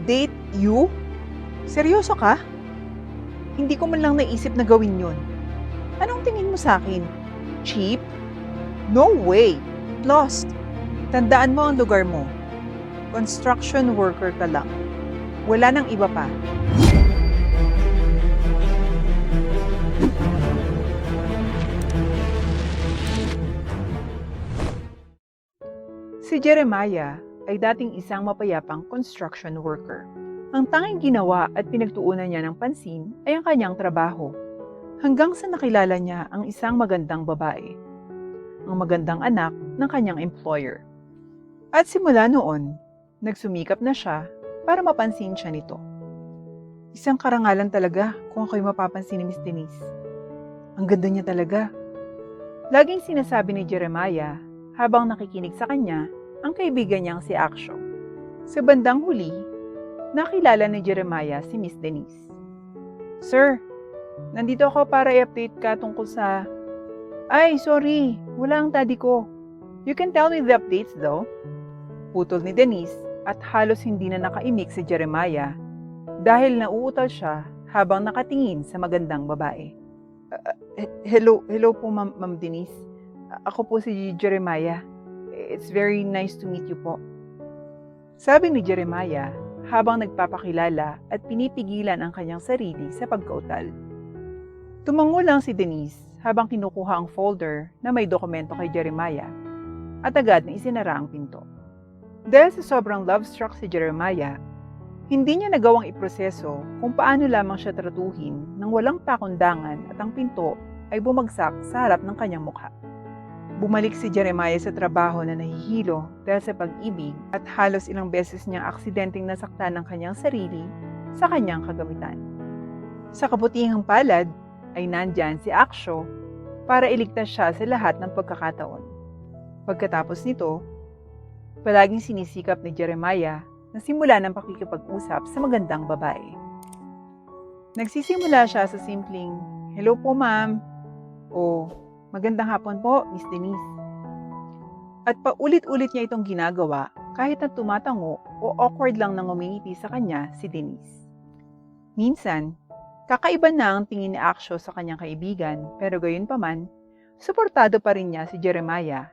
Date you? Seryoso ka? Hindi ko man lang naisip na gawin yun. Anong tingin mo sa akin? Cheap? No way! Lost! Tandaan mo ang lugar mo. Construction worker ka lang. Wala nang iba pa. Si Jeremiah ay dating isang mapayapang construction worker. Ang tanging ginawa at pinagtuunan niya ng pansin ay ang kanyang trabaho. Hanggang sa nakilala niya ang isang magandang babae, ang magandang anak ng kanyang employer. At simula noon, nagsumikap na siya para mapansin siya nito. Isang karangalan talaga kung ako'y mapapansin ni Miss Denise. Ang ganda niya talaga. Laging sinasabi ni Jeremiah habang nakikinig sa kanya ang kaibigan niyang si Aksho. Sa bandang huli, nakilala ni Jeremiah si Miss Denise. Sir, nandito ako para i-update ka tungkol sa... Ay, sorry, wala ang daddy ko. You can tell me the updates though. Putol ni Denise at halos hindi na nakaimik si Jeremiah dahil nauutal siya habang nakatingin sa magandang babae. Hello po Ma'am Denise. Ako po si Jeremiah. It's very nice to meet you po. Sabi ni Jeremiah habang nagpapakilala at pinipigilan ang kanyang sarili sa pagkautal. Tumango lang si Denise habang kinukuha ang folder na may dokumento kay Jeremiah at agad na isinara ang pinto. Dahil sa sobrang love-struck si Jeremiah, hindi niya nagawang iproseso kung paano lamang siya tratuhin nang walang pakundangan at ang pinto ay bumagsak sa harap ng kanyang mukha. Bumalik si Jeremiah sa trabaho na nahihilo dahil sa pag-ibig at halos ilang beses niyang aksidenteng nasaktan ng kanyang sarili sa kanyang kagamitan. Sa kabutihang palad ay nandyan si Aksho para iligtas siya sa lahat ng pagkakataon. Pagkatapos nito, palaging sinisikap ni Jeremiah na simula ng pakikipag-usap sa magandang babae. Nagsisimula siya sa simpleng, "Hello po ma'am," o "Magandang hapon po, Miss Denise." At paulit-ulit niya itong ginagawa kahit na tumatango o awkward lang nang ngumingiti sa kanya si Denise. Minsan, kakaiba na ang tingin ni Aksho sa kanyang kaibigan pero gayunpaman, suportado pa rin niya si Jeremiah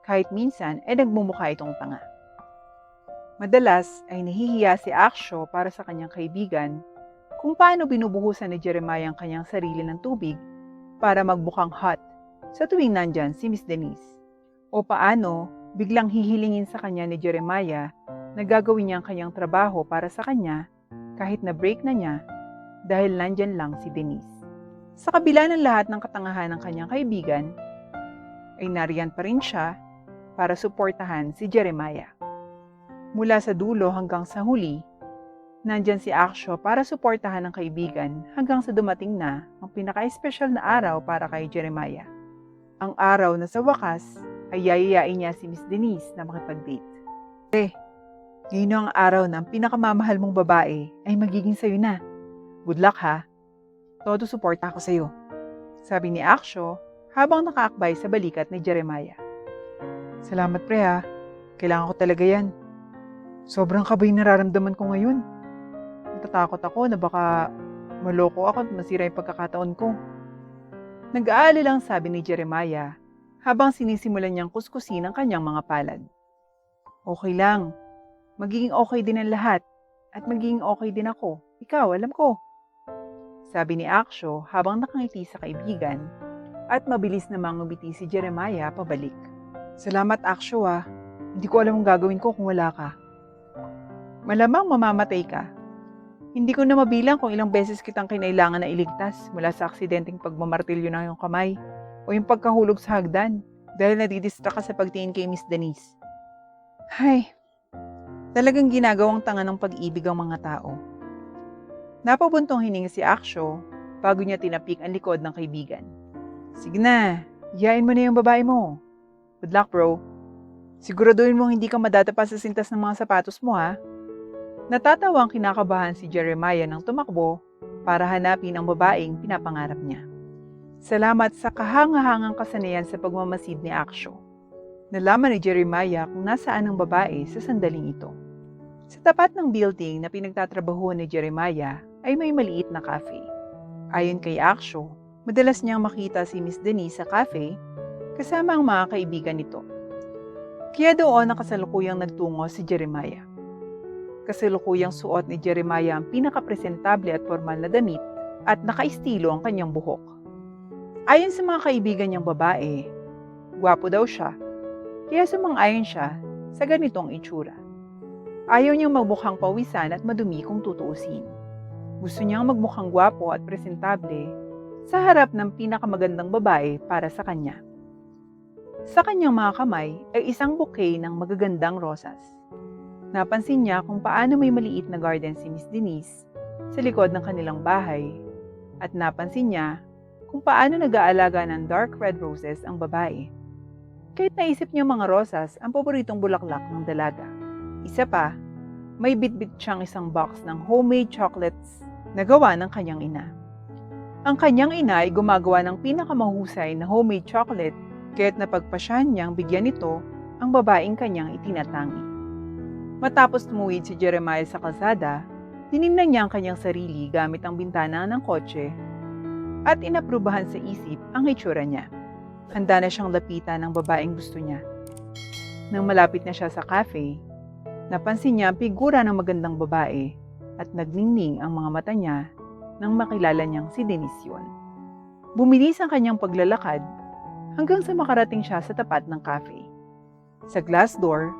kahit minsan ay nagmumukha itong tanga. Madalas ay nahihiya si Aksho para sa kanyang kaibigan kung paano binubuhusan ni Jeremiah ang kanyang sarili ng tubig para magmukhang hot sa tuwing nandyan si Miss Denise. O paano biglang hihilingin sa kanya ni Jeremiah na gagawin niya ang kanyang trabaho para sa kanya kahit na break na niya dahil nandyan lang si Denise. Sa kabila ng lahat ng katangahan ng kanyang kaibigan, ay nariyan pa rin siya para suportahan si Jeremiah. Mula sa dulo hanggang sa huli, nandyan si Aksho para suportahan ang kaibigan hanggang sa dumating na ang pinaka-espesyal na araw para kay Jeremiah. Ang araw na sa wakas ay yayayain niya si Miss Denise na makipag-date. Ngayon ang araw na ang pinakamamahal mong babae ay magiging sayo na. Good luck ha. Todo suporta ako sayo. Sabi ni Aksho habang nakaakbay sa balikat ni Jeremiah. Salamat pre ha. Kailangan ko talaga yan. Sobrang kaba yung nararamdaman ko ngayon. Natatakot ako na baka maloko ako at masira yung pagkakataon ko. Nag-aalilang sabi ni Jeremiah habang sinisimulan niyang kuskusin ang kanyang mga palad. Okay lang. Magiging okay din ang lahat at magiging okay din ako. Ikaw, alam ko. Sabi ni Aksho habang nakangiti sa kaibigan at mabilis namang ngumiti si Jeremiah pabalik. Salamat Aksho ah. Hindi ko alam ang gagawin ko kung wala ka. Malamang mamamatay ka. Hindi ko na mabilang kung ilang beses kitang kinailangan na iligtas mula sa aksidenteng pagmamartilyo ng iyong kamay o yung pagkahulog sa hagdan dahil nadidistract ka sa pagtingin kay Miss Denise. Hay, talagang ginagawang tanga ng pag-ibig ang mga tao. Napabuntong hininga si Aksho bago niya tinapik ang likod ng kaibigan. Sige na, iyain mo na yung babae mo. Good luck bro. Siguraduhin mong hindi ka madadapa sa sintas ng mga sapatos mo ha. Natatawang kinakabahan si Jeremiah nang tumakbo para hanapin ang babaeng pinapangarap niya. Salamat sa kahangahangang kasanayan sa pagmamasid ni Aksho. Nalaman ni Jeremiah kung nasaan ang babae sa sandaling ito. Sa tapat ng building na pinagtatrabahuhan ni Jeremiah ay may maliit na cafe. Ayon kay Aksyo, madalas niyang makita si Miss Denise sa cafe kasama ang mga kaibigan nito. Kaya doon nakasalukuyang nagtungo si Jeremiah. Kasalukuyang suot ni Jeremiah ang pinakapresentable at formal na damit at nakaistilo ang kanyang buhok. Ayon sa mga kaibigan niyang babae, gwapo daw siya, kaya sumang-ayon siya sa ganitong itsura. Ayaw niyang magmukhang pawisan at madumi kung tutuusin. Gusto niyang magmukhang gwapo at presentable sa harap ng pinakamagandang babae para sa kanya. Sa kanyang mga kamay ay isang bouquet ng magagandang rosas. Napansin niya kung paano may maliit na garden si Miss Denise sa likod ng kanilang bahay at napansin niya kung paano nag-aalaga ng dark red roses ang babae. Kahit naisip niya mga rosas ang paboritong bulaklak ng dalaga. Isa pa, may bitbit siyang isang box ng homemade chocolates na gawa ng kanyang ina. Ang kanyang ina ay gumagawa ng pinakamahusay na homemade chocolate kaya't napagpasyahan niyang bigyan nito ang babaeng kanyang itinatangi. Matapos tumuwid si Jeremiah sa kalsada, tinignan niya ang kanyang sarili gamit ang bintana ng kotse at inaprubahan sa isip ang itsura niya. Handa na siyang lapitan ng babaeng gusto niya. Nang malapit na siya sa cafe, napansin niya ang figura ng magandang babae at nagningning ang mga mata niya nang makilala niyang si Denise yun. Bumilis ang kanyang paglalakad hanggang sa makarating siya sa tapat ng cafe. Sa glass door,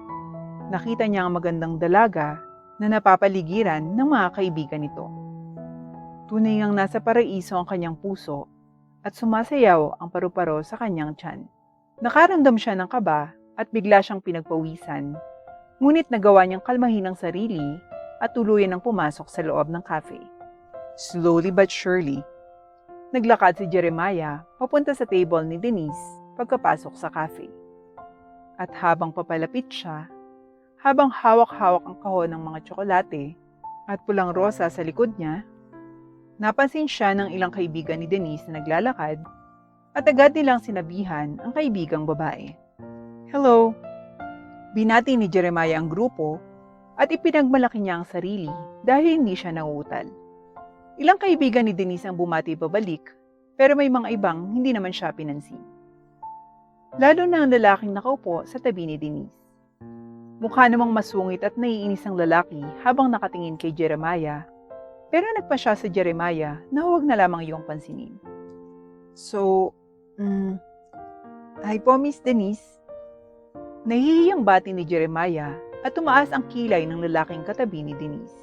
nakita niya ang magandang dalaga na napapaligiran ng mga kaibigan nito. Tunay ngang nasa paraiso ang kanyang puso at sumasayaw ang paru-paro sa kanyang tiyan. Nakaramdam siya ng kaba at bigla siyang pinagpawisan, ngunit nagawa niyang kalmahin ang sarili at tuluyan ng pumasok sa loob ng cafe. Slowly but surely, naglakad si Jeremiah papunta sa table ni Denise pagkapasok sa cafe. At habang papalapit siya, habang hawak-hawak ang kahon ng mga tsokolate at pulang rosa sa likod niya, napansin siya ng ilang kaibigan ni Denise na naglalakad at agad nilang sinabihan ang kaibigang babae. Hello! Binati ni Jeremiah ang grupo at ipinagmalaki niya ang sarili dahil hindi siya nauutal. Ilang kaibigan ni Denise ang bumati pabalik pero may mga ibang hindi naman siya pinansin. Lalo na ang lalaking nakaupo sa tabi ni Denise. Mukha namang masungit at naiinis ang lalaki habang nakatingin kay Jeremiah pero nagpasya sa Jeremiah na huwag na lamang iyong pansinin. So, hi po Miss Denise. Nahihiyang bati ni Jeremiah at tumaas ang kilay ng lalaking katabi ni Denise.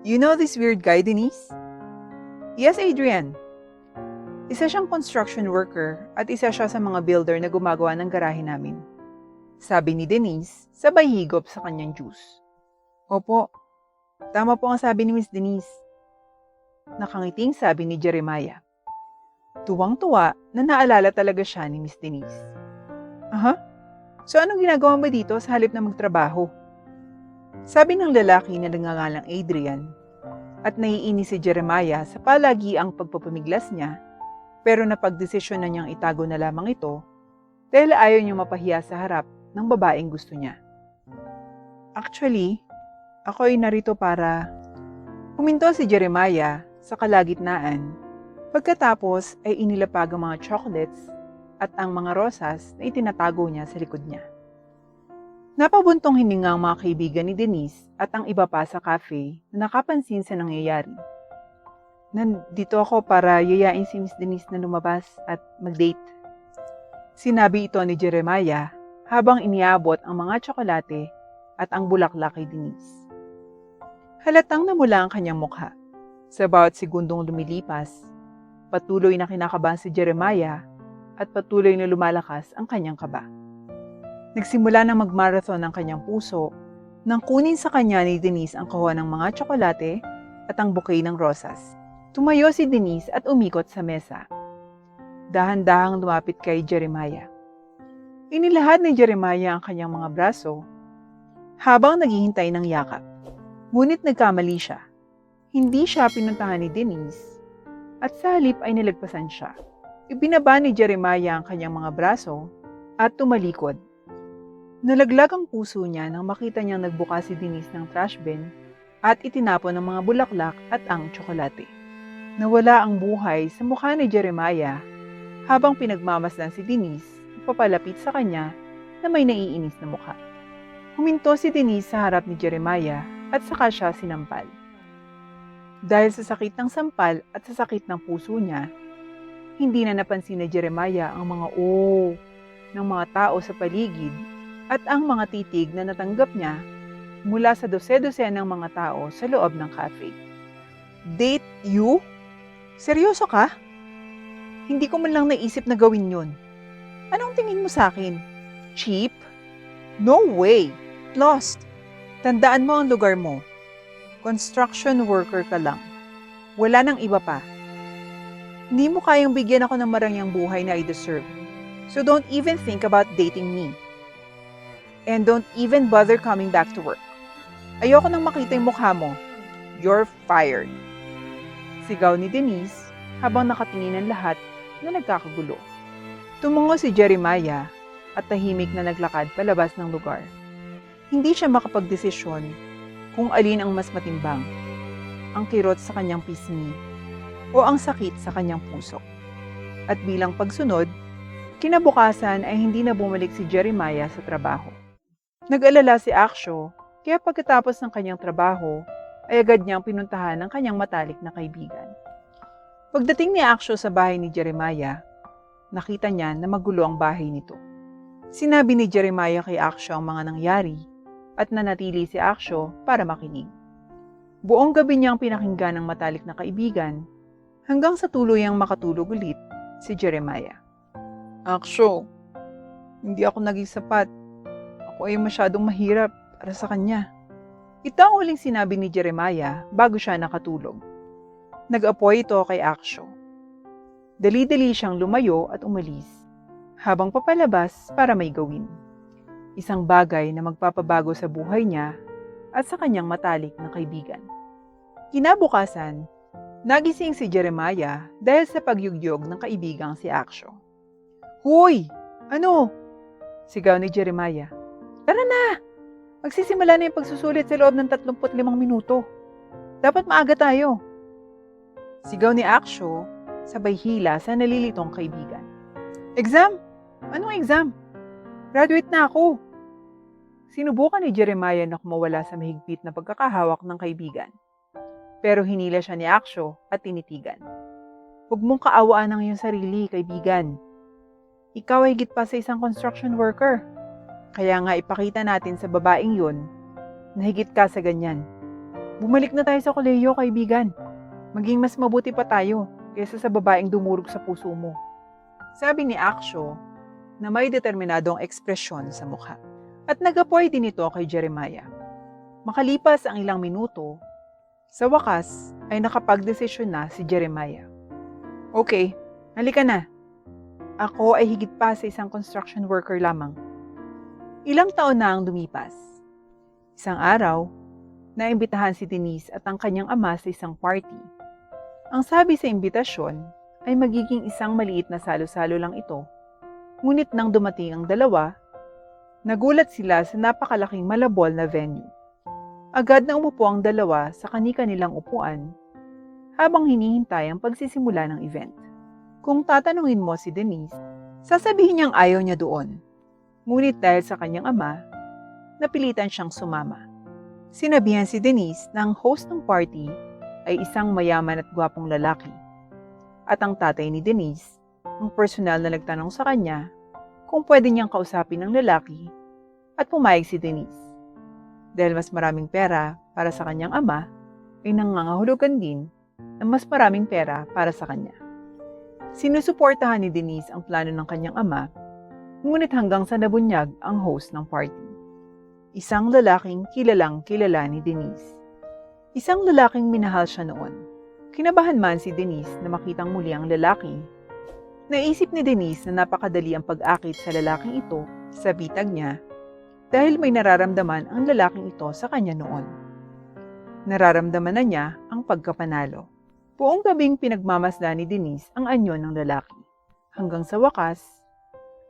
You know this weird guy, Denise? Yes, Adrian. Isa siyang construction worker at isa siya sa mga builder na gumagawa ng garahe namin. Sabi ni Denise, sabay higop sa kanyang juice. Opo, tama po ang sabi ni Miss Denise. Nakangiting sabi ni Jeremiah. Tuwang-tuwa na naalala talaga siya ni Miss Denise. Aha? So anong ginagawa mo dito sa halip na magtrabaho? Sabi ng lalaki na nangangalang Adrian at naiinis si Jeremiah sa palagiang pagpapamiglas niya pero napagdesisyon na niyang itago na lamang ito dahil ayaw niyang mapahiya sa harap ng babaeng gusto niya. Actually, ako ay narito para... Huminto si Jeremiah sa kalagitnaan pagkatapos ay inilapag ang mga chocolates at ang mga rosas na itinatago niya sa likod niya. Napabuntong hininga ang mga kaibigan ni Denise at ang iba pa sa cafe na nakapansin sa nangyayari. Nandito ako para yayain si Miss Denise na lumabas at mag-date. Sinabi ito ni Jeremiah habang iniabot ang mga tsokolate at ang bulaklak kay Denise. Halatang namula ang kanyang mukha. Sa bawat segundong lumilipas, patuloy na kinakabahan si Jeremiah at patuloy na lumalakas ang kanyang kaba. Nagsimula na mag-marathon ang kanyang puso nang kunin sa kanya ni Denise ang kahon ng mga tsokolate at ang bouquet ng rosas. Tumayo si Denise at umikot sa mesa. Dahan-dahang lumapit kay Jeremiah. Inilahad ni Jeremiah ang kanyang mga braso habang naghihintay ng yakap. Ngunit nagkamali siya. Hindi siya pinuntahan ni Denise at sa halip ay nilagpasan siya. Ibinaba ni Jeremiah ang kanyang mga braso at tumalikod. Nalaglag ang puso niya nang makita niyang nagbukas si Denise ng trash bin at itinapon ang mga bulaklak at ang tsokolate. Nawala ang buhay sa mukha ni Jeremiah habang pinagmamasdan si Denise papalapit sa kanya na may naiinis na mukha. Huminto si Denise sa harap ni Jeremiah at saka siya sinampal. Dahil sa sakit ng sampal at sa sakit ng puso niya, hindi na napansin ni Jeremiah ang mga ng mga tao sa paligid at ang mga titig na natanggap niya mula sa dose-dose ng mga tao sa loob ng cafe. Date you? Seryoso ka? Hindi ko man lang naisip na gawin yun. Anong tingin mo sa akin? Cheap? No way! Lost! Tandaan mo ang lugar mo. Construction worker ka lang. Wala nang iba pa. Hindi mo kayang bigyan ako ng marangyang buhay na I deserve. So don't even think about dating me. And don't even bother coming back to work. Ayoko nang makita yung mukha mo. You're fired. Sigaw ni Denise habang nakatingin ang lahat na nagkakagulo. Tumungo si Jeremiah at tahimik na naglakad palabas ng lugar. Hindi siya makapagdesisyon kung alin ang mas matimbang, ang kirot sa kanyang pisngi o ang sakit sa kanyang puso. At bilang pagsunod, kinabukasan ay hindi na bumalik si Jeremiah sa trabaho. Nag-alala si Aksyo, kaya pagkatapos ng kanyang trabaho, ay agad niyang pinuntahan ang kanyang matalik na kaibigan. Pagdating ni Aksyo sa bahay ni Jeremiah, nakita niya na magulo ang bahay nito. Sinabi ni Jeremiah kay Aksyo ang mga nangyari at nanatili si Aksyo para makinig. Buong gabi niyang pinakinggan ng matalik na kaibigan hanggang sa tuluyang makatulog ulit si Jeremiah. Aksyo, hindi ako naging sapat. Ako ay masyadong mahirap para sa kanya. Ito ang huling sinabi ni Jeremiah bago siya nakatulog. Nag-apoy ito kay Aksyo. Dali-dali siyang lumayo at umalis, habang papalabas para may gawin. Isang bagay na magpapabago sa buhay niya at sa kanyang matalik na kaibigan. Kinabukasan, nagising si Jeremiah dahil sa pagyugyog ng kaibigang si Aksyo. Hoy! Ano? Sigaw ni Jeremiah. Tara na! Magsisimula na yung pagsusulit sa loob ng 35 minuto. Dapat maaga tayo. Sigaw ni Aksyo, sabay hila sa nalilitong kaibigan. Exam? Anong exam? Graduate na ako. Sinubukan ni Jeremiah na kumawala sa mahigpit na pagkakahawak ng kaibigan. Pero hinila siya ni Aksyo at tinitigan. Huwag mong kaawaan ang iyong sarili, kaibigan. Ikaw ay higit pa sa isang construction worker. Kaya nga ipakita natin sa babaeng yun na higit ka sa ganyan. Bumalik na tayo sa kolehiyo, kaibigan. Maging mas mabuti pa tayo kaysa sa babaeng dumurog sa puso mo. Sabi ni Aksyo na may determinadong ekspresyon sa mukha. At nag-apoy din ito kay Jeremiah. Makalipas ang ilang minuto, sa wakas ay nakapagdesisyon na si Jeremiah. Okay, halika na. Ako ay higit pa sa isang construction worker lamang. Ilang taon na ang lumipas. Isang araw, naimbitahan si Denise at ang kanyang ama sa isang party. Ang sabi sa imbitasyon ay magiging isang maliit na salo-salo lang ito. Ngunit nang dumating ang dalawa, nagulat sila sa napakalaking malabol na venue. Agad na umupo ang dalawa sa kani-kanilang upuan habang hinihintay ang pagsisimula ng event. Kung tatanungin mo si Denise, sasabihin niyang ayaw niya doon. Ngunit dahil sa kanyang ama, napilitan siyang sumama. Sinabihan si Denise na ang host ng party ay isang mayaman at gwapong lalaki. At ang tatay ni Denise, ang personal na nagtanong sa kanya kung pwede niyang kausapin ng lalaki at pumayag si Denise. Dahil mas maraming pera para sa kanyang ama, ay nangangahulugan din ng mas maraming pera para sa kanya. Sinusuportahan ni Denise ang plano ng kanyang ama, ngunit hanggang sa nabunyag ang host ng party. Isang lalaking kilalang kilala ni Denise. Isang lalaking minahal siya noon. Kinabahan man si Denise na makitang muli ang lalaki. Naisip ni Denise na napakadali ang pag-akit sa lalaking ito sa bitag niya dahil may nararamdaman ang lalaking ito sa kanya noon. Nararamdaman na niya ang pagkapanalo. Buong gabing pinagmamasdan ni Denise ang anyo ng lalaki. Hanggang sa wakas,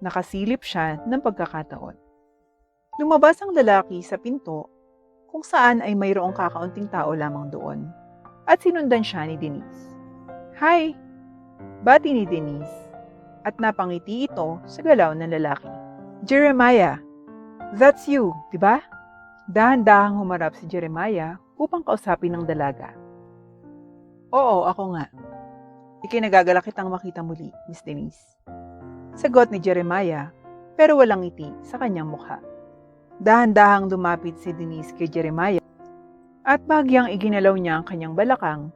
nakasilip siya ng pagkakataon. Lumabas ang lalaki sa pinto kung saan ay mayroong kakaunting tao lamang doon at sinundan siya ni Denise. Hi! Bati ni Denise at napangiti ito sa galaw ng lalaki. Jeremiah, that's you, di ba? Dahan-dahang humarap si Jeremiah upang kausapin ng dalaga. Oo, ako nga. Ikinagagalak kitang makita muli, Miss Denise. Sagot ni Jeremiah, pero walang ngiti sa kanyang mukha. Dahan-dahang lumapit si Denise kay Jeremiah at bahagyang iginalaw niya ang kanyang balakang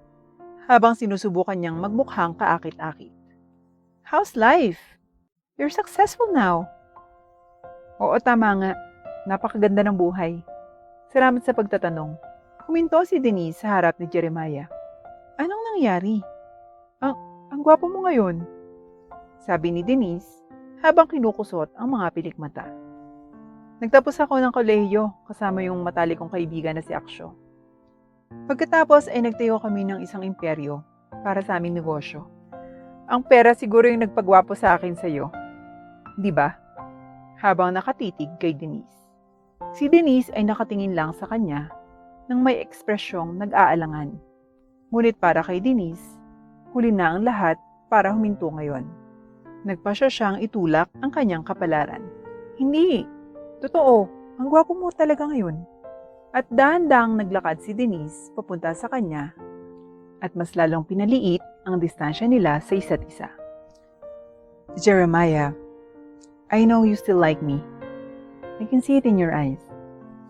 habang sinusubukan niyang magmukhang kaakit-akit. How's life? You're successful now. Oo, tama nga. Napakaganda ng buhay. Salamat sa pagtatanong. Huminto si Denise sa harap ni Jeremiah. Anong nangyari? Ang gwapo mo ngayon, sabi ni Denise habang kinukusot ang mga pilikmata. Nagtapos ako ng kolehiyo kasama yung matalik kong kaibigan na si Aksyo. Pagkatapos ay nagtayo kami ng isang imperyo para sa aming negosyo. Ang pera siguro yung nagpagwapo sa akin sa iyo. Di ba? Habang nakatitig kay Denise. Si Denise ay nakatingin lang sa kanya nang may ekspresyong nag-aalangan. Ngunit para kay Denise, huli na ang lahat para huminto ngayon. Nagpasya siyang itulak ang kanyang kapalaran. Hindi, totoo, ang gwapo mo talaga ngayon. At dahan-dahang naglakad si Denise papunta sa kanya at mas lalong pinaliit ang distansya nila sa isa't isa. Jeremiah, I know you still like me. I can see it in your eyes,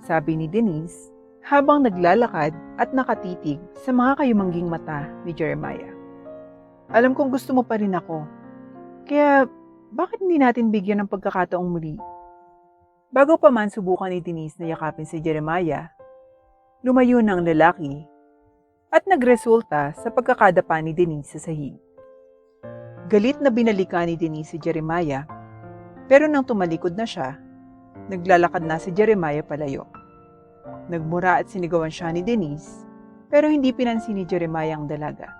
sabi ni Denise habang naglalakad at nakatitig sa mga kayumangging mata ni Jeremiah. Alam kong gusto mo pa rin ako, kaya bakit hindi natin bigyan ng pagkakataong muli? Bago pa man subukan ni Denise na yakapin si Jeremiah, lumayo na ang lalaki at nagresulta sa pagkakadapa ni Denise sa sahig. Galit na binalikan ni Denise si Jeremiah, pero nang tumalikod na siya, naglalakad na si Jeremiah palayo. Nagmura at sinigawan siya ni Denise, pero hindi pinansin ni Jeremiah ang dalaga.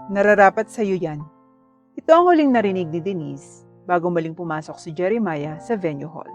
Nararapat sa iyo yan. Ito ang huling narinig ni Denise bago maling pumasok si Jeremiah sa venue hall.